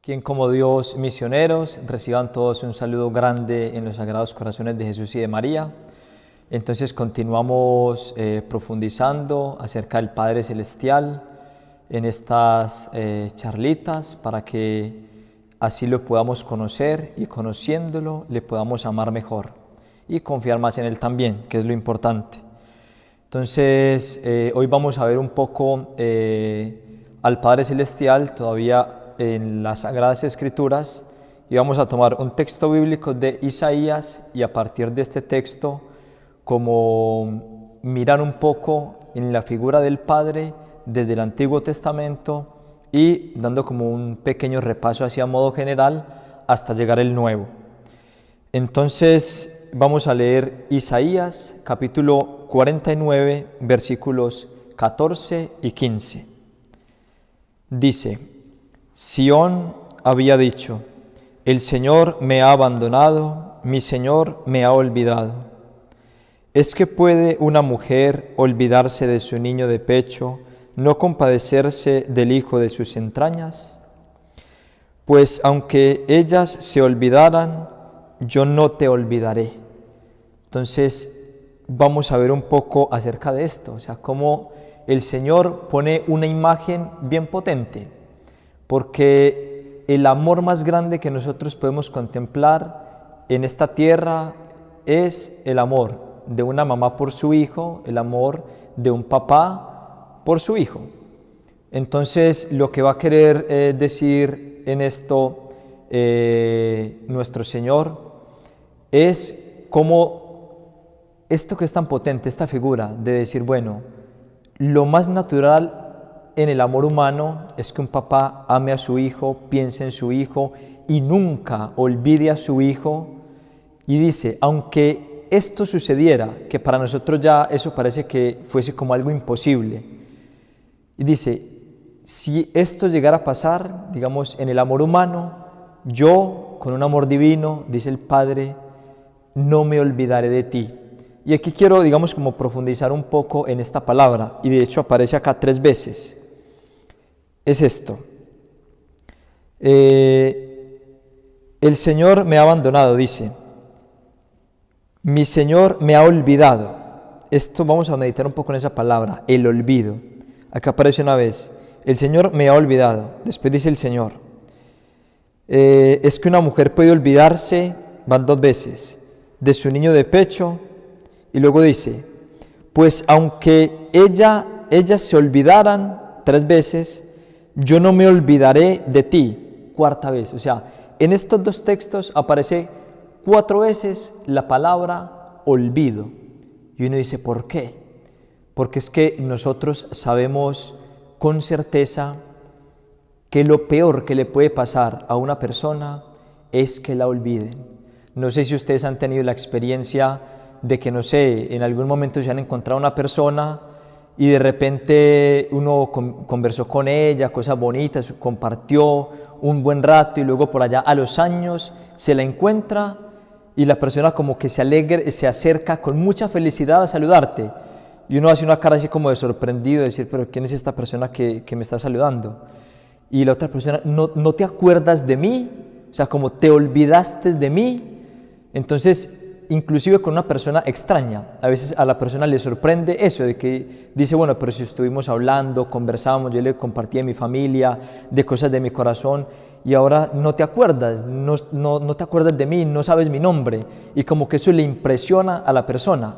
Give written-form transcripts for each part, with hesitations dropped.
Quien como Dios misioneros, reciban todos un saludo grande en los Sagrados Corazones de Jesús y de María. Entonces continuamos profundizando acerca del Padre Celestial en estas charlitas para que así lo podamos conocer y conociéndolo le podamos amar mejor y confiar más en Él también, que es lo importante. Entonces hoy vamos a ver un poco al Padre Celestial todavía en las Sagradas Escrituras y vamos a tomar un texto bíblico de Isaías y a partir de este texto como mirar un poco en la figura del Padre desde el Antiguo Testamento y dando como un pequeño repaso hacia modo general hasta llegar al Nuevo. Entonces vamos a leer Isaías capítulo 49 versículos 14 y 15. Dice: Sión había dicho: el Señor me ha abandonado, mi Señor me ha olvidado. ¿Es que puede una mujer olvidarse de su niño de pecho, no compadecerse del hijo de sus entrañas? Pues aunque ellas se olvidaran, yo no te olvidaré. Entonces vamos a ver un poco acerca de esto, o sea, cómo el Señor pone una imagen bien potente. Porque el amor más grande que nosotros podemos contemplar en esta tierra es el amor de una mamá por su hijo, el amor de un papá por su hijo. Entonces, lo que va a querer decir en esto nuestro Señor es cómo esto que es tan potente, esta figura de decir, bueno, lo más natural en el amor humano es que un papá ame a su hijo, piense en su hijo y nunca olvide a su hijo. Y dice, aunque esto sucediera, que para nosotros ya eso parece que fuese como algo imposible. Y dice, si esto llegara a pasar, digamos, en el amor humano, yo, con un amor divino, dice el Padre, no me olvidaré de ti. Y aquí quiero, digamos, como profundizar un poco en esta palabra, y de hecho aparece acá 3 veces. Es esto: el Señor me ha abandonado, dice, mi Señor me ha olvidado. Esto vamos a meditar un poco en esa palabra, el olvido. Acá aparece una vez, el Señor me ha olvidado. Después dice el Señor, es que una mujer puede olvidarse, van 2 veces, de su niño de pecho, y luego dice, pues aunque ellas se olvidaran 3 veces, yo no me olvidaré de ti, 4ª vez. O sea, en estos 2 textos aparece 4 veces la palabra olvido. Y uno dice, ¿por qué? Porque es que nosotros sabemos con certeza que lo peor que le puede pasar a una persona es que la olviden. No sé si ustedes han tenido la experiencia de que, no sé, en algún momento se han encontrado una persona y de repente uno conversó con ella, cosas bonitas, compartió un buen rato y luego por allá a los años se la encuentra y la persona como que se alegra, se acerca con mucha felicidad a saludarte y uno hace una cara así como de sorprendido, de decir, pero ¿quién es esta persona que me está saludando? Y la otra persona, ¿no te acuerdas de mí? O sea, como te olvidaste de mí. Entonces, inclusive con una persona extraña, a veces a la persona le sorprende eso, de que dice, bueno, pero si estuvimos hablando, conversábamos, yo le compartí de mi familia, de cosas de mi corazón, y ahora no te acuerdas, no te acuerdas de mí, no sabes mi nombre, y como que eso le impresiona a la persona.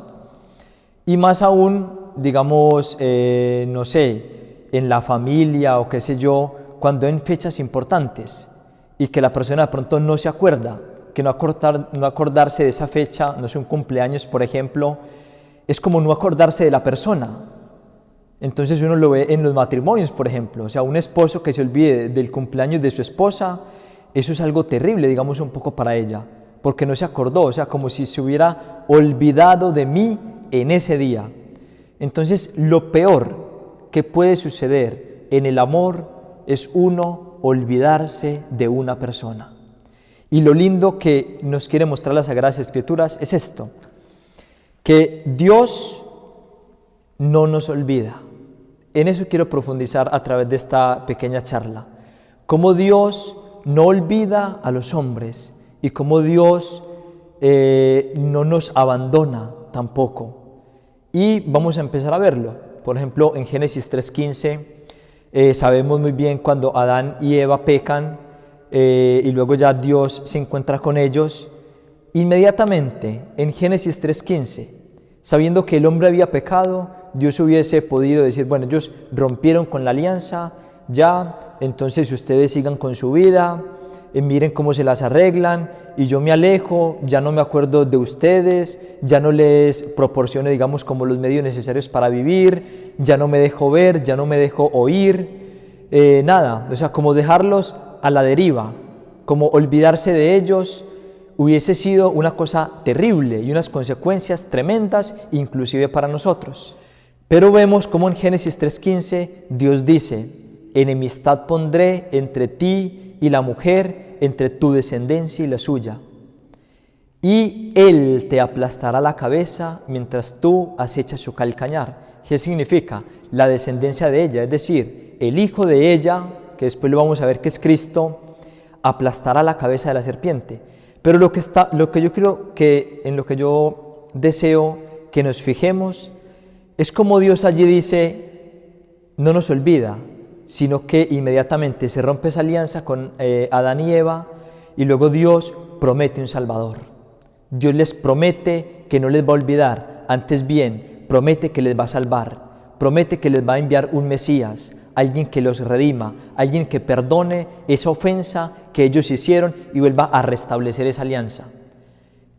Y más aún, digamos, no sé, en la familia o qué sé yo, cuando en fechas importantes, y que la persona de pronto no se acuerda, que no acordarse de esa fecha, no sé, un cumpleaños, por ejemplo, es como no acordarse de la persona. Entonces uno lo ve en los matrimonios, por ejemplo, o sea, un esposo que se olvide del cumpleaños de su esposa, eso es algo terrible, digamos, un poco para ella, porque no se acordó, o sea, como si se hubiera olvidado de mí en ese día. Entonces, lo peor que puede suceder en el amor es uno olvidarse de una persona. Y lo lindo que nos quiere mostrar las Sagradas Escrituras es esto, que Dios no nos olvida. En eso quiero profundizar a través de esta pequeña charla. Cómo Dios no olvida a los hombres y cómo Dios no nos abandona tampoco. Y vamos a empezar a verlo. Por ejemplo, en Génesis 3:15 sabemos muy bien cuando Adán y Eva pecan y luego ya Dios se encuentra con ellos. Inmediatamente en Génesis 3:15, sabiendo que el hombre había pecado, Dios hubiese podido decir, bueno, ellos rompieron con la alianza, ya, entonces ustedes sigan con su vida, miren cómo se las arreglan y yo me alejo, ya no me acuerdo de ustedes, ya no les proporciono, digamos, como los medios necesarios para vivir, ya no me dejo ver, ya no me dejo oír, nada, o sea, como dejarlos a la deriva, como olvidarse de ellos, hubiese sido una cosa terrible y unas consecuencias tremendas, inclusive para nosotros. Pero vemos como en Génesis 3:15 Dios dice, enemistad pondré entre ti y la mujer, entre tu descendencia y la suya. Y él te aplastará la cabeza mientras tú acechas su calcañar. ¿Qué significa? La descendencia de ella, es decir, el hijo de ella, que después lo vamos a ver que es Cristo, aplastará la cabeza de la serpiente. Pero lo que yo creo que, en lo que yo deseo que nos fijemos, es como Dios allí dice, no nos olvida, sino que inmediatamente se rompe esa alianza con Adán y Eva y luego Dios promete un Salvador. Dios les promete que no les va a olvidar, antes bien, promete que les va a salvar, promete que les va a enviar un Mesías, alguien que los redima, alguien que perdone esa ofensa que ellos hicieron y vuelva a restablecer esa alianza.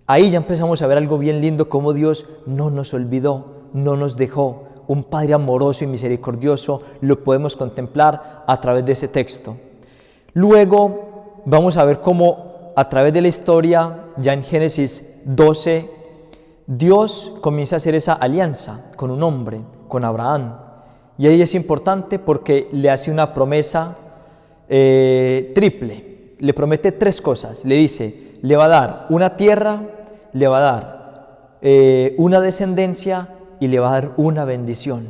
Ahí ya empezamos a ver algo bien lindo, cómo Dios no nos olvidó, no nos dejó. Un Padre amoroso y misericordioso lo podemos contemplar a través de ese texto. Luego vamos a ver cómo a través de la historia, ya en Génesis 12, Dios comienza a hacer esa alianza con un hombre, con Abraham. Y ahí es importante porque le hace una promesa triple. Le promete 3 cosas. Le dice, le va a dar una tierra, le va a dar una descendencia y le va a dar una bendición.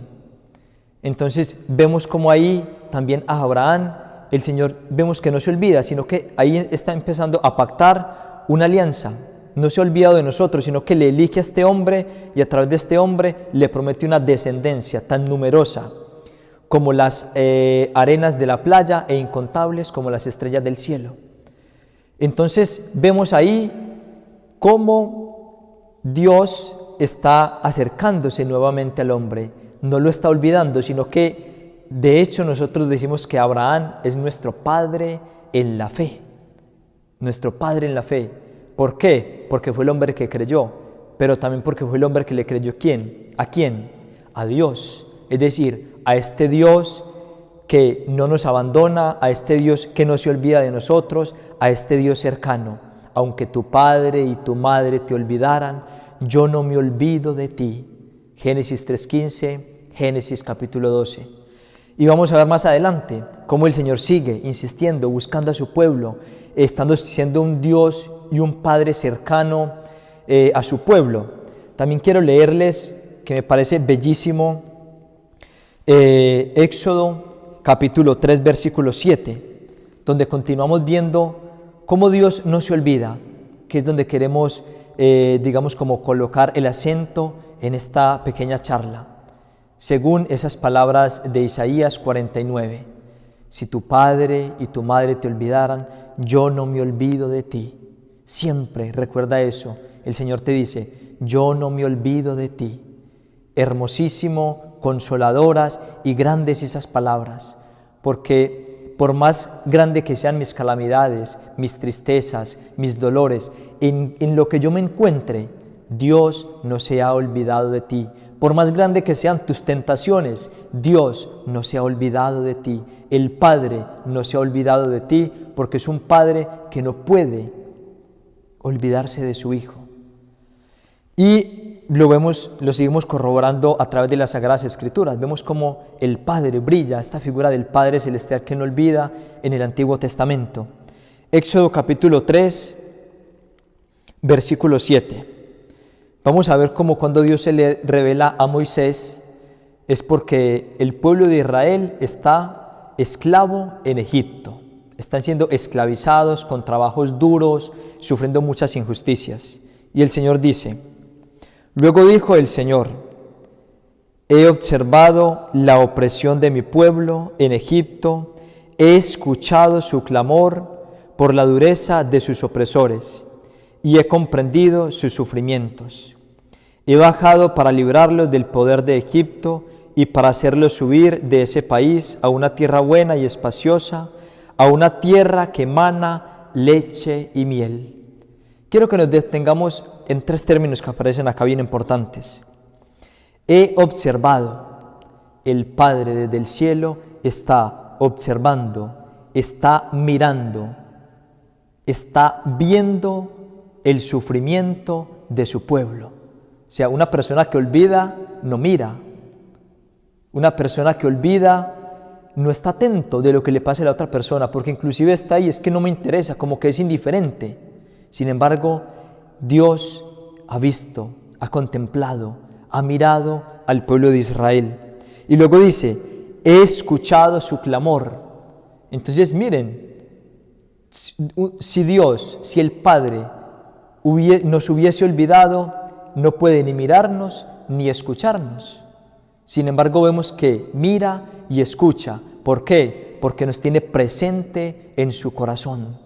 Entonces vemos como ahí también a Abraham, el Señor vemos que no se olvida, sino que ahí está empezando a pactar una alianza. No se ha olvidado de nosotros, sino que le elige a este hombre y a través de este hombre le promete una descendencia tan numerosa como las arenas de la playa e incontables como las estrellas del cielo. Entonces vemos ahí cómo Dios está acercándose nuevamente al hombre, no lo está olvidando, sino que de hecho nosotros decimos que Abraham es nuestro padre en la fe, nuestro padre en la fe. ¿Por qué? Porque fue el hombre que creyó, pero también porque fue el hombre que le creyó ¿quién? ¿A quién? A Dios, es decir, a este Dios que no nos abandona, a este Dios que no se olvida de nosotros, a este Dios cercano. Aunque tu padre y tu madre te olvidaran, yo no me olvido de ti. Génesis 3:15, Génesis capítulo 12. Y vamos a ver más adelante cómo el Señor sigue insistiendo, buscando a su pueblo, estando siendo un Dios y un Padre cercano a su pueblo. También quiero leerles, que me parece bellísimo, Éxodo capítulo 3, versículo 7, donde continuamos viendo cómo Dios no se olvida, que es donde queremos, digamos, como colocar el acento en esta pequeña charla. Según esas palabras de Isaías 49, si tu padre y tu madre te olvidaran, yo no me olvido de ti. Siempre recuerda eso. El Señor te dice, yo no me olvido de ti. Hermosísimo, consoladoras y grandes esas palabras, porque por más grande que sean mis calamidades, mis tristezas, mis dolores, en lo que yo me encuentre, Dios no se ha olvidado de ti. Por más grande que sean tus tentaciones, Dios no se ha olvidado de ti. El Padre no se ha olvidado de ti, porque es un Padre que no puede olvidarse de su Hijo. Y lo seguimos corroborando a través de las Sagradas Escrituras. Vemos cómo el Padre brilla, esta figura del Padre Celestial que no olvida en el Antiguo Testamento. Éxodo capítulo 3, versículo 7. Vamos a ver cómo cuando Dios se le revela a Moisés es porque el pueblo de Israel está esclavo en Egipto. están siendo esclavizados con trabajos duros, sufriendo muchas injusticias. Y el Señor dice: luego dijo el Señor: he observado la opresión de mi pueblo en Egipto, he escuchado su clamor por la dureza de sus opresores y he comprendido sus sufrimientos. He bajado para librarlos del poder de Egipto y para hacerlos subir de ese país a una tierra buena y espaciosa, a una tierra que emana leche y miel. Quiero que nos detengamos en 3 términos que aparecen acá bien importantes. He observado. El Padre desde el cielo está observando, está mirando, está viendo el sufrimiento de su pueblo. O sea, una persona que olvida no mira. Una persona que olvida no está atento de lo que le pase a la otra persona, porque inclusive está ahí, es que no me interesa, como que es indiferente. Sin embargo, Dios ha visto, ha contemplado, ha mirado al pueblo de Israel. Y luego dice: he escuchado su clamor. Entonces miren, si Dios, si el Padre nos hubiese olvidado, no puede ni mirarnos ni escucharnos. Sin embargo, vemos que mira y escucha. ¿Por qué? Porque nos tiene presente en su corazón.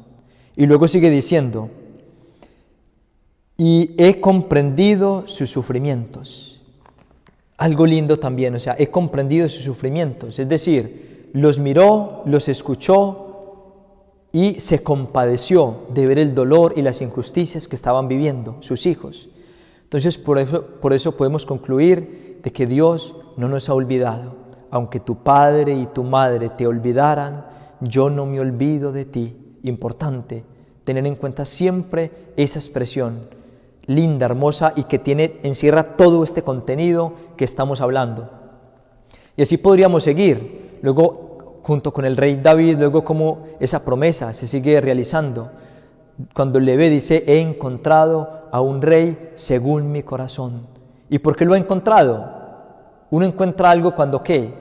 Y luego sigue diciendo: y he comprendido sus sufrimientos. Algo lindo también, o sea, he comprendido sus sufrimientos. Es decir, los miró, los escuchó y se compadeció de ver el dolor y las injusticias que estaban viviendo sus hijos. Entonces, por eso podemos concluir de que Dios no nos ha olvidado. Aunque tu padre y tu madre te olvidaran, yo no me olvido de ti. Importante tener en cuenta siempre esa expresión linda, hermosa y que encierra todo este contenido que estamos hablando. Y así podríamos seguir. Luego, junto con el rey David, luego cómo esa promesa se sigue realizando. Cuando le ve, dice: he encontrado a un rey según mi corazón. ¿Y por qué lo ha encontrado? Uno encuentra algo cuando ¿qué?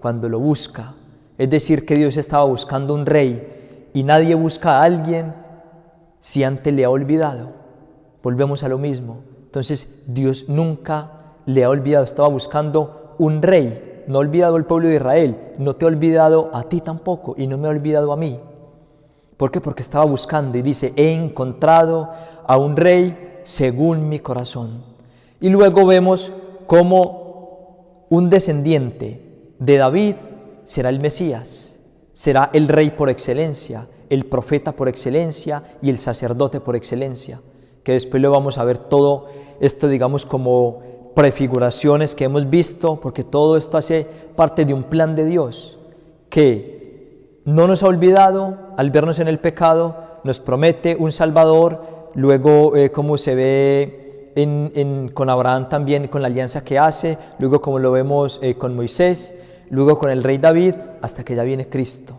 Cuando lo busca. Es decir, que Dios estaba buscando un rey y nadie busca a alguien si antes le ha olvidado. Volvemos a lo mismo. Entonces, Dios nunca le ha olvidado, estaba buscando un rey. No ha olvidado al pueblo de Israel, no te ha olvidado a ti tampoco y no me ha olvidado a mí. ¿Por qué? Porque estaba buscando y dice: he encontrado a un rey según mi corazón. Y luego vemos cómo un descendiente de David será el Mesías, será el rey por excelencia, el profeta por excelencia y el sacerdote por excelencia, que después lo vamos a ver todo esto, digamos, como prefiguraciones que hemos visto, porque todo esto hace parte de un plan de Dios, que no nos ha olvidado al vernos en el pecado, nos promete un Salvador, luego como se ve con Abraham también, con la alianza que hace, luego como lo vemos con Moisés, luego con el rey David, hasta que ya viene Cristo,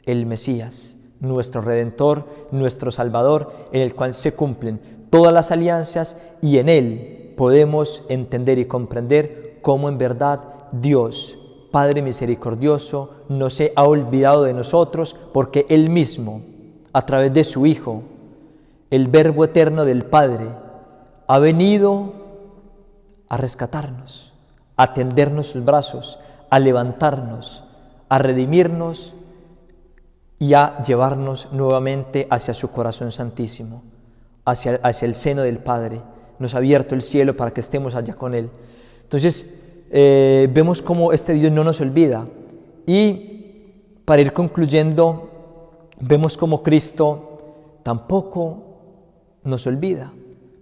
el Mesías, nuestro Redentor, nuestro Salvador, en el cual se cumplen todas las alianzas y en Él podemos entender y comprender cómo en verdad Dios, Padre misericordioso, no se ha olvidado de nosotros, porque Él mismo, a través de su Hijo, el Verbo eterno del Padre, ha venido a rescatarnos, a tendernos sus brazos, a levantarnos, a redimirnos y a llevarnos nuevamente hacia su corazón santísimo, hacia el seno del Padre. Nos ha abierto el cielo para que estemos allá con Él. Entonces, vemos cómo este Dios no nos olvida. Y para ir concluyendo, vemos cómo Cristo tampoco nos olvida,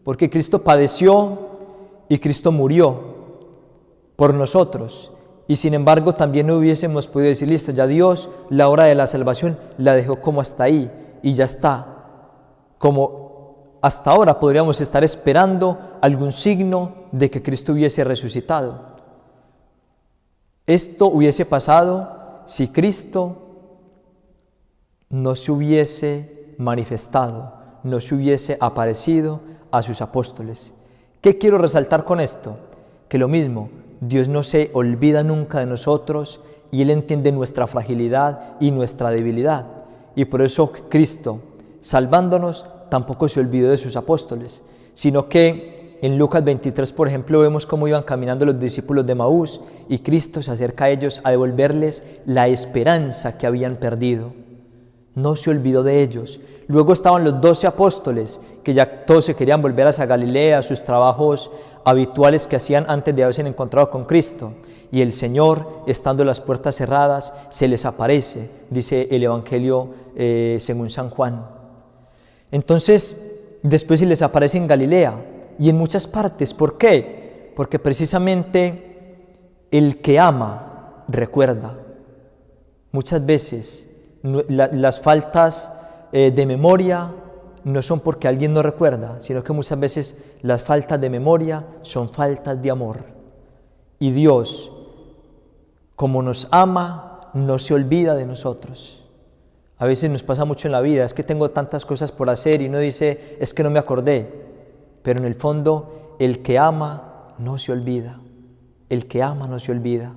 porque Cristo padeció y Cristo murió por nosotros. Y sin embargo, también no hubiésemos podido decir: listo, ya Dios, la hora de la salvación la dejó como hasta ahí y ya está. Como hasta ahora podríamos estar esperando algún signo de que Cristo hubiese resucitado. Esto hubiese pasado si Cristo no se hubiese manifestado, no se hubiese aparecido a sus apóstoles. ¿Qué quiero resaltar con esto? Que lo mismo, Dios no se olvida nunca de nosotros y Él entiende nuestra fragilidad y nuestra debilidad. Y por eso Cristo, salvándonos, tampoco se olvidó de sus apóstoles, sino que en Lucas 23, por ejemplo, vemos cómo iban caminando los discípulos de Maús y Cristo se acerca a ellos a devolverles la esperanza que habían perdido. No se olvidó de ellos. Luego estaban los 12 apóstoles, que ya todos se querían volver hacia Galilea, a sus trabajos habituales que hacían antes de haberse encontrado con Cristo. Y el Señor, estando las puertas cerradas, se les aparece, dice el Evangelio según San Juan. Entonces, después se les aparece en Galilea y en muchas partes. ¿Por qué? Porque precisamente el que ama recuerda. Muchas veces las faltas de memoria no son porque alguien no recuerda, sino que muchas veces las faltas de memoria son faltas de amor. Y Dios, como nos ama, no se olvida de nosotros. A veces nos pasa mucho en la vida, es que tengo tantas cosas por hacer y uno dice, es que no me acordé. Pero en el fondo, el que ama no se olvida. El que ama no se olvida.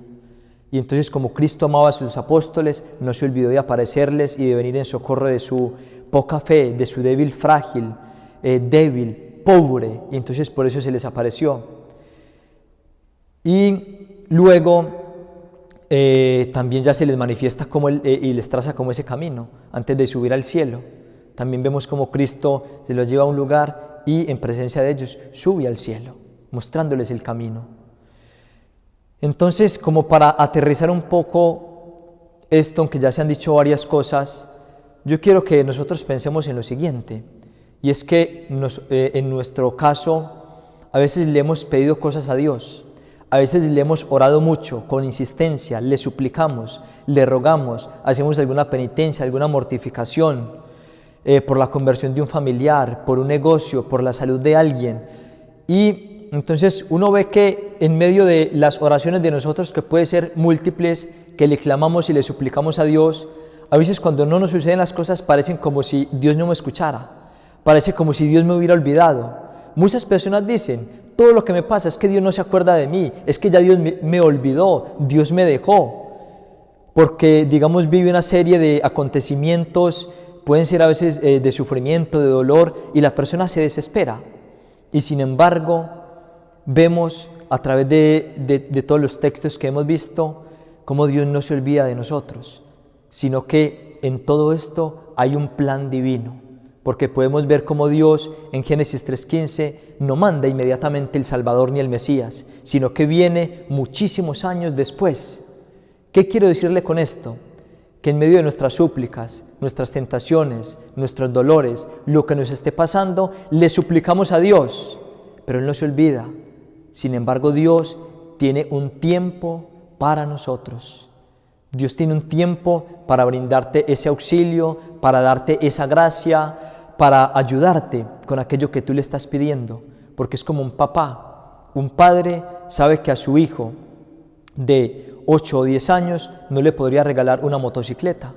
Y entonces, como Cristo amaba a sus apóstoles, no se olvidó de aparecerles y de venir en socorro de su poca fe, de su débil, frágil, débil, pobre. Y entonces por eso se les apareció. Y luego también ya se les manifiesta como y les traza como ese camino antes de subir al cielo. También vemos como Cristo se los lleva a un lugar y en presencia de ellos sube al cielo, mostrándoles el camino. Entonces, como para aterrizar un poco esto, aunque ya se han dicho varias cosas, yo quiero que nosotros pensemos en lo siguiente, y es que en nuestro caso a veces le hemos pedido cosas a Dios, a veces le hemos orado mucho, con insistencia, le suplicamos, le rogamos, hacemos alguna penitencia, alguna mortificación, por la conversión de un familiar, por un negocio, por la salud de alguien. Y entonces uno ve que en medio de las oraciones de nosotros, que puede ser múltiples, que le clamamos y le suplicamos a Dios, a veces cuando no nos suceden las cosas parecen como si Dios no me escuchara, parece como si Dios me hubiera olvidado. Muchas personas dicen, todo lo que me pasa es que Dios no se acuerda de mí, es que ya Dios me olvidó, Dios me dejó, porque digamos vive una serie de acontecimientos, pueden ser a veces de sufrimiento, de dolor, y la persona se desespera. Y sin embargo, vemos a través de todos los textos que hemos visto cómo Dios no se olvida de nosotros, sino que en todo esto hay un plan divino, porque podemos ver cómo Dios en Génesis 3:15 no manda inmediatamente el Salvador ni el Mesías, sino que viene muchísimos años después. ¿Qué quiero decirle con esto? Que en medio de nuestras súplicas, nuestras tentaciones, nuestros dolores, lo que nos esté pasando, le suplicamos a Dios, pero Él no se olvida. Sin embargo, Dios tiene un tiempo para nosotros. Dios tiene un tiempo para brindarte ese auxilio, para darte esa gracia, para ayudarte con aquello que tú le estás pidiendo, porque es como un papá. Un padre sabe que a su hijo de 8 o 10 años no le podría regalar una motocicleta.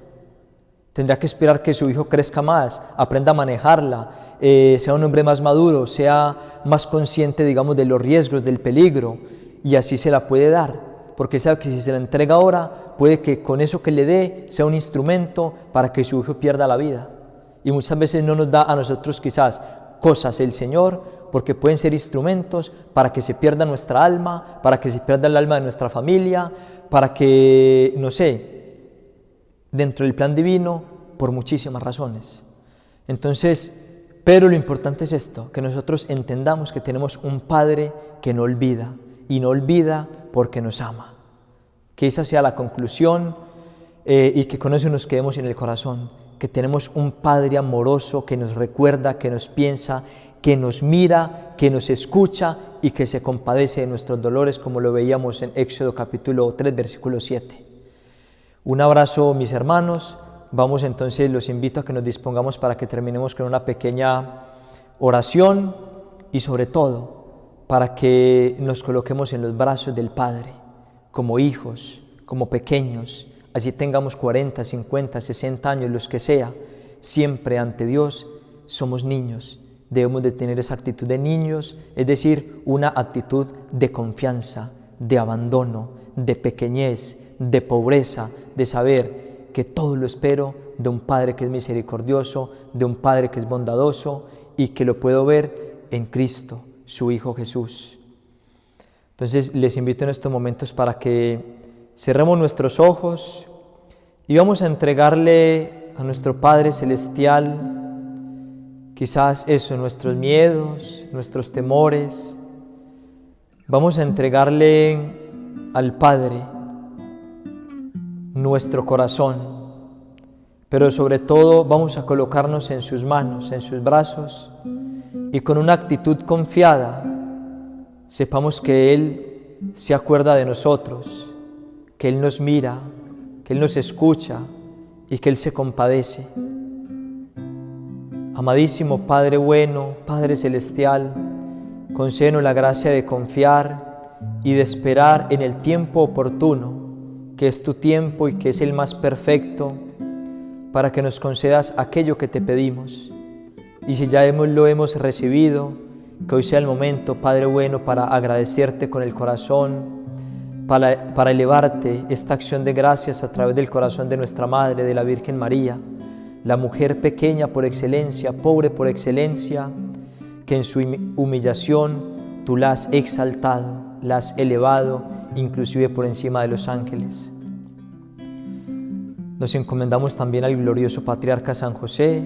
Tendrá que esperar que su hijo crezca más, aprenda a manejarla, sea un hombre más maduro, sea más consciente, digamos, de los riesgos, del peligro, y así se la puede dar, porque sabe que si se la entrega ahora, puede que con eso que le dé sea un instrumento para que su hijo pierda la vida. Y muchas veces no nos da a nosotros quizás cosas el Señor, porque pueden ser instrumentos para que se pierda nuestra alma, para que se pierda el alma de nuestra familia, para que, no sé, dentro del plan divino, por muchísimas razones. Entonces, pero lo importante es esto, que nosotros entendamos que tenemos un Padre que no olvida, y no olvida porque nos ama. Que esa sea la conclusión y que con eso nos quedemos en el corazón, que tenemos un Padre amoroso que nos recuerda, que nos piensa, que nos mira, que nos escucha y que se compadece de nuestros dolores, como lo veíamos en Éxodo capítulo 3, versículo 7. Un abrazo, mis hermanos. Vamos entonces, los invito a que nos dispongamos para que terminemos con una pequeña oración y sobre todo para que nos coloquemos en los brazos del Padre, como hijos, como pequeños, así tengamos 40, 50, 60 años, los que sea, siempre ante Dios somos niños. Debemos de tener esa actitud de niños, es decir, una actitud de confianza, de abandono, de pequeñez, de pobreza, de saber que todo lo espero de un Padre que es misericordioso, de un Padre que es bondadoso y que lo puedo ver en Cristo, su Hijo Jesús. Entonces les invito en estos momentos para que cerremos nuestros ojos y vamos a entregarle a nuestro Padre Celestial quizás eso, nuestros miedos, nuestros temores. Vamos a entregarle al Padre nuestro corazón, pero sobre todo vamos a colocarnos en sus manos, en sus brazos, y con una actitud confiada sepamos que Él se acuerda de nosotros, que Él nos mira, que Él nos escucha y que Él se compadece. Amadísimo Padre bueno, Padre celestial, concédenos la gracia de confiar y de esperar en el tiempo oportuno, que es tu tiempo y que es el más perfecto, para que nos concedas aquello que te pedimos. Y si ya lo hemos recibido, que hoy sea el momento, Padre bueno, para agradecerte con el corazón, para elevarte esta acción de gracias a través del corazón de nuestra Madre, de la Virgen María, la mujer pequeña por excelencia, pobre por excelencia, que en su humillación tú la has exaltado, la has elevado, inclusive por encima de los ángeles. Nos encomendamos también al glorioso Patriarca San José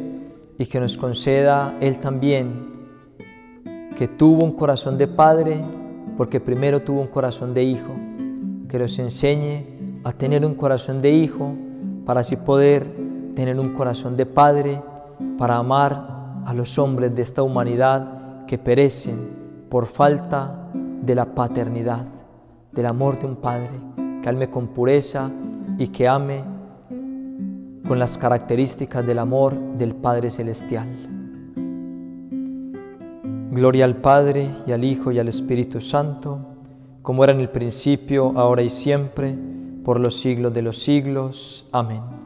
y que nos conceda Él también, que tuvo un corazón de padre, porque primero tuvo un corazón de hijo, que nos enseñe a tener un corazón de hijo para así poder tener un corazón de padre, para amar a los hombres de esta humanidad que perecen por falta de la paternidad, del amor de un padre, que ame con pureza y que ame con las características del amor del Padre Celestial. Gloria al Padre, y al Hijo, y al Espíritu Santo, como era en el principio, ahora y siempre, por los siglos de los siglos. Amén.